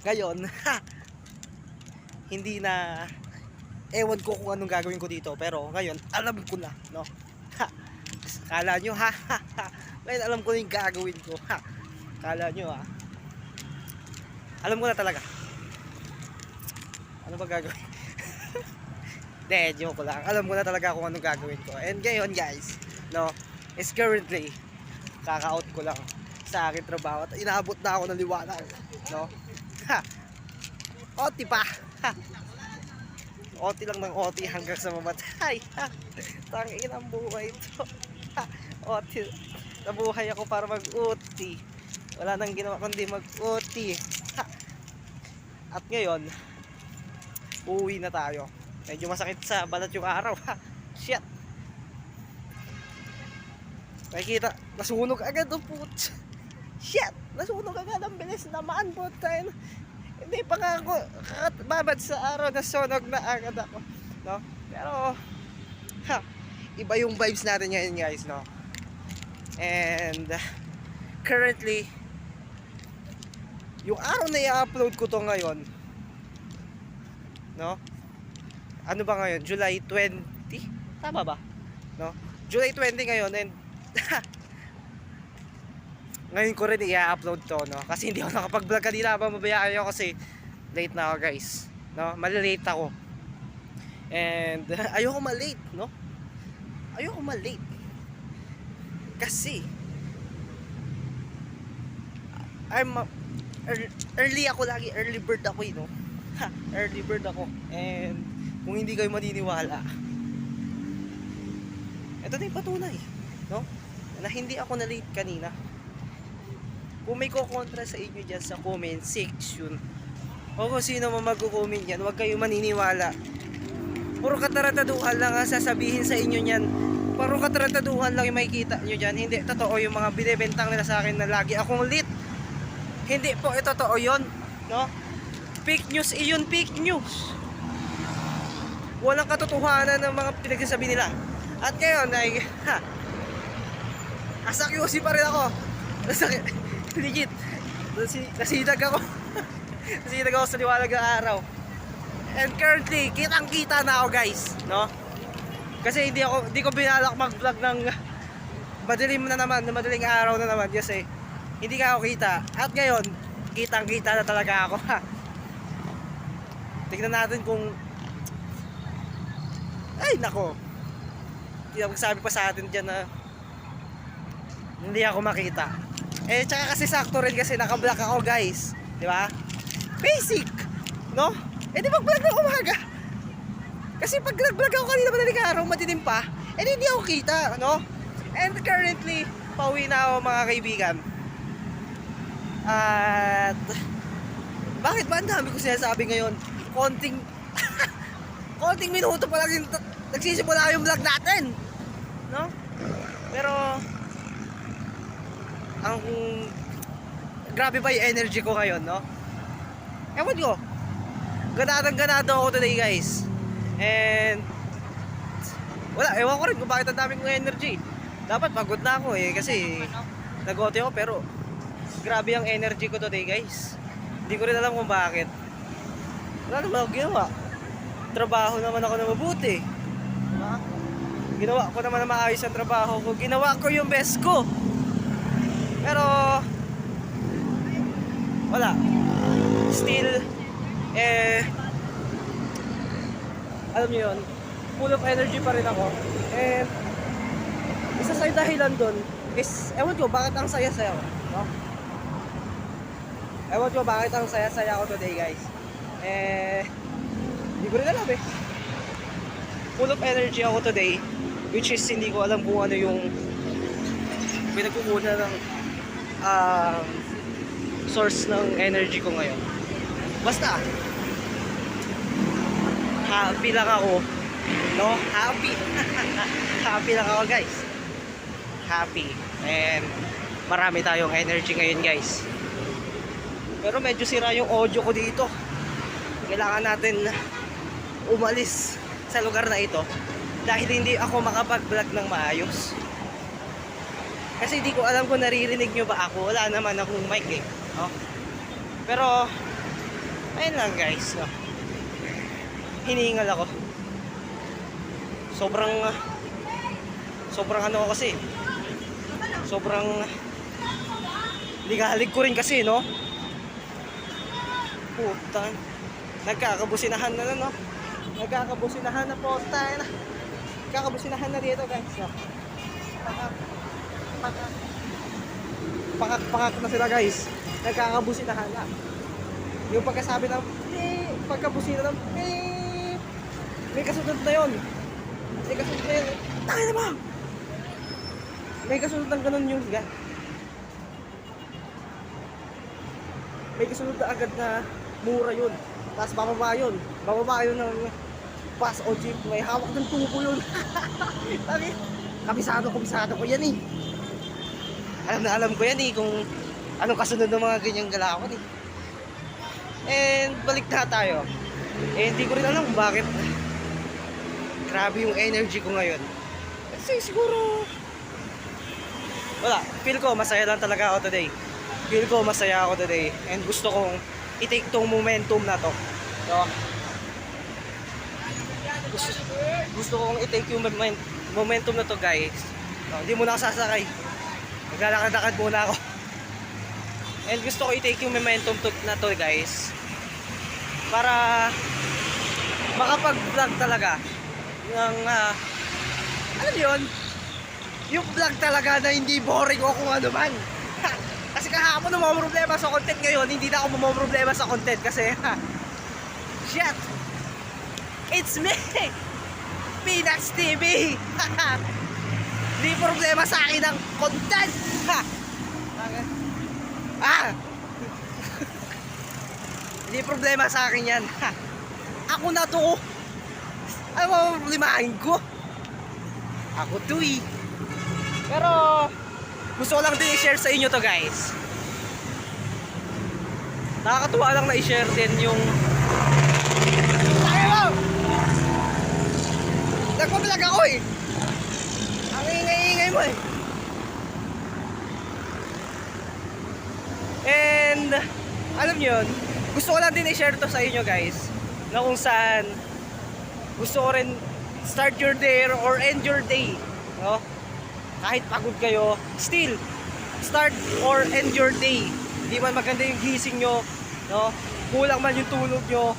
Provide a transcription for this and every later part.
Ngayon, hindi na, ewan ko kung anong gagawin ko dito, pero ngayon alam ko na, no? Kala nyo ha? Ngayon alam ko na yung gagawin ko, ha? Kala nyo ha? Alam ko na talaga. Ano ba gagawin? De, joke ko lang. Alam ko na talaga kung anong gagawin ko. And ngayon guys, no, is currently kaka-out ko lang sa aking trabaho at inaabot na ako ng liwanag, no? Ha! OT pa! Ha! OT lang ng OT hanggang sa mamatay. Ha! Tangin ang buhay ito. Ha! OT. Nabuhay ako para mag-OT. Wala nang ginawa kundi mag-OT. Ha! At ngayon, uuwi na tayo. Medyo masakit sa balat yung araw, ha. Shit. Nakikita, nasunog agad ang putz. Shit, nasunog agad ang bilis naman, putz. Hindi pa nga ako babad sa araw, nasunog na agad ako, no? Pero, ha, iba yung vibes natin ngayon, guys, no? And, currently, yung araw na i-upload ko to ngayon, no? Ano ba ngayon? July 20? Tama ba? No? July 20 ngayon, and ngayon ko rin i-upload to, no? Kasi hindi ako nakapag-vlog kanina habang mabayaan ako kasi late na ako, guys, no? Malilate ako. And ayoko malate, no? Ayoko malate. Kasi early ako lagi, early bird ako, no? Ha, early bird ako. And kung hindi kayo maniniwala, ito na yung patunay, no? Na hindi ako na late kanina. Kung may kukontra sa inyo dyan sa comment section, o kung sino man mag-comment yan, huwag kayo maniniwala. Puro katarataduhan lang ang sasabihin sa inyo yan. Puro katarataduhan lang yung makikita nyo dyan. Hindi totoo yung mga binibentang nila sa akin na lagi akong late. Hindi po ito totoo yun, no? Fake news iyon, fake news. Walang katotohanan ng mga pinagsasabi nila. At ngayon ay asa QC pa rin ako. Legit. Nasidag ako. Nasidag ako sa liwanag ng araw. And currently, kitang-kita na ako, guys, no? Kasi hindi ko binalak mag-vlog ng madilim na naman, madaling araw na naman kasi hindi ka ako kita. At ngayon, kitang-kita na talaga ako. Tingnan natin kung ay nako, magsabi pa sa atin dyan na hindi ako makita. Eh tsaka kasi sakto rin kasi naka-vlog ako, guys, di ba? Basic, no? Eh di mag-vlog na umaga. Kasi pag nag-vlog ako kanina madaling araw, madilim pa, eh hindi ako kita, no? And currently, pauwi na ako, mga kaibigan. At bakit ba ang dami ko sinasabi ngayon? Konting minuto pa lang yung nagsisimula yung vlog natin, no? Pero ang grabe ba yung energy ko ngayon, no? Ewan ko, ganado ako today, guys. And wala, ewan ko rin kung bakit ang daming energy. Dapat pagod na ako kasi nag-OT ako, pero grabe ang energy ko today, guys. Hindi ko rin alam kung bakit. Wala naman ako ginawa. Trabaho naman ako na mabuti. Diba? Ginawa ko naman na maayos ang trabaho ko. Ginawa ko yung best ko. Pero wala. Still alam niyo yun, full of energy pa rin ako. And isa sa dahilan dun is, ewan ko bakit ang saya-saya, no? Ewan ko bakit ang saya-saya ako today, guys. Hindi ko rin alam eh. Full of energy ako today, which is hindi ko alam kung ano yung pinagkukunan ng source ng energy ko ngayon. Basta happy lang ako, no? Happy. Happy lang ako, guys. Happy. And marami tayong energy ngayon, guys. Pero medyo sira yung audio ko dito. Kailangan natin umalis sa lugar na ito dahil hindi ako makapag-vlog ng maayos. Kasi di ko alam kung naririnig nyo ba ako. Wala naman akong mic eh. No? Pero, ayun lang guys. No? Hinihingal ako. Sobrang ano ko kasi. Sobrang ligalig ko rin kasi, no? Putan. Nagkakabusinahan na, no? Nagkakabusinahan na po tayo na. Nagkakabusinahan na dito guys. No? Pakak na sila guys. Nagkakabusinahan na. Yung pagkasabi ng pagkabusina ng may kasunod na yun. May kasunod na yun. Tayo na ba? May kasunod ng ganun yung may kasunod na agad na mura yun. Tapos bababa yun. Bababa yun ng bus o jeep. May hawak ng tubo yun. Kabisado ko yan eh. Alam ko yan eh kung anong kasunod ng mga ganyang galawan eh. And balik na tayo. Eh hindi ko rin alam kung bakit grabe yung energy ko ngayon. Kasi siguro wala, feel ko masaya lang talaga ako today. Feel ko masaya ako today. And gusto kong i-take tong momentum na to. So, gusto kong i-take yung momentum na to guys. So, hindi muna ako sasakay. Naglalakad-lakad muna ako. And gusto ko i-take yung momentum na to guys. Para makapag-vlog talaga. Yung, alam yun? Yung vlog talaga na hindi boring o kung ano man. Kasi kahapon problema sa content, ngayon hindi na ako problema sa content kasi shit, it's me, Pinax TV. Hindi problema sa akin ang content. Hindi problema sa akin yan. Ako na to. Ano mo problemahin ko? Ako to eh. Pero gusto ko lang din i-share sa inyo to guys. Nakakatuwa lang na i-share din yung nagpapalag ako eh. Ang ingay-ingay mo eh. And alam nyo yun, gusto ko lang din i-share to sa inyo guys, na kung saan gusto ko rin start your day or end your day, no? Kahit pagod kayo, still start or end your day. Hindi man maganda yung gising nyo, no? Kulang man yung tulog nyo,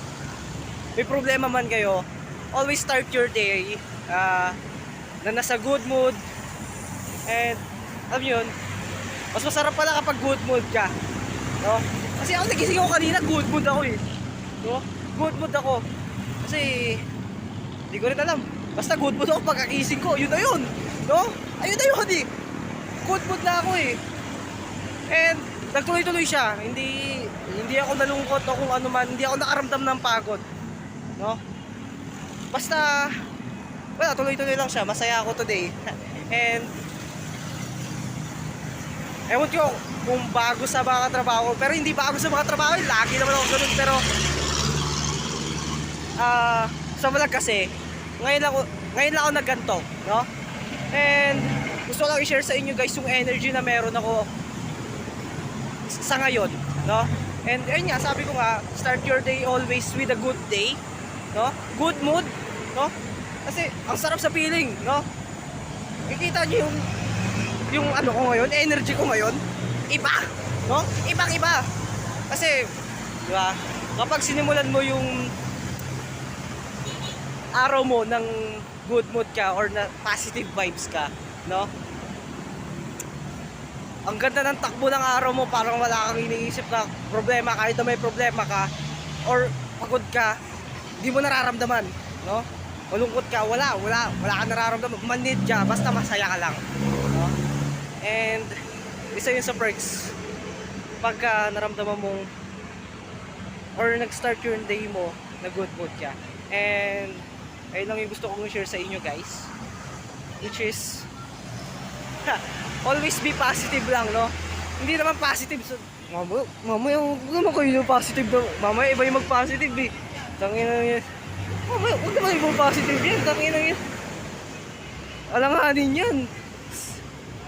may problema man kayo, always start your day na nasa good mood. And alam yun, mas masarap pala kapag good mood ka, no? Kasi ako nagising ako kanina, good mood ako eh, no? Good mood ako kasi hindi ko rin alam, basta good mood ako pagkagising ko, yun na yun, no? Ayun na yun eh, good mood na ako eh. And nagtuloy-tuloy siya, hindi ako nalungkot o kung ano man, hindi ako nakaramdam ng pagod, no? Basta wala, tuloy-tuloy lang siya, masaya ako today. And ewan ko kung bago sa mga trabaho, pero hindi bago sa mga trabaho, lagi naman ako ganun. Pero sa vlog kasi ngayon lang ako nagganto, no? And gusto ko lang i-share sa inyo guys yung energy na meron ako sa ngayon, no? And ayun nga, sabi ko nga, start your day always with a good day, no? Good mood, no? Kasi ang sarap sa feeling, no? Kikita niyo yung ano ko ngayon, energy ko ngayon, iba, no? Ibang-iba. Kasi, di ba? Kapag sinimulan mo yung araw mo ng good mood ka or na positive vibes ka, no? Ang ganda ng takbo ng araw mo, parang wala kang iniisip na problema, kahit na may problema ka or pagod ka, di mo nararamdaman, no? Malungkot ka, wala kang nararamdaman, manid ka, basta masaya ka lang, no? And isa yun sa perks pagka naramdaman mong or nag-start your day mo na good mood ka. And ayun lang yung gusto kong share sa inyo guys, which is always be positive lang, no? Hindi naman positive so, mamaya huwag naman kayo yung positive daw. Mamaya iba yung mag-positive eh. Tangina yun. Mamaya huwag naman yung positive yan. Tangina yun. Alanganin yan.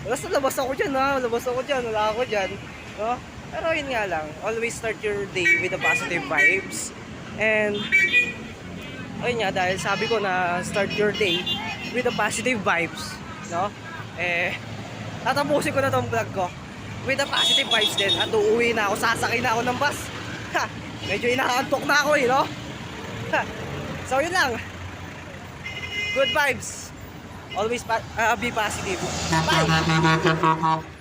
Basta labas ako dyan ha, labas ako dyan, wala ako dyan. No? Pero yun nga lang, always start your day with the positive vibes. And, ayun nga, dahil sabi ko na start your day with the positive vibes. No? Tatapusin ko na tong vlog ko with the positive vibes din. At uuwi na ako, sasakay na ako ng bus. Ha, medyo inaantok na ako no? Ha, so yun lang. Good vibes. Always be positive. Bye!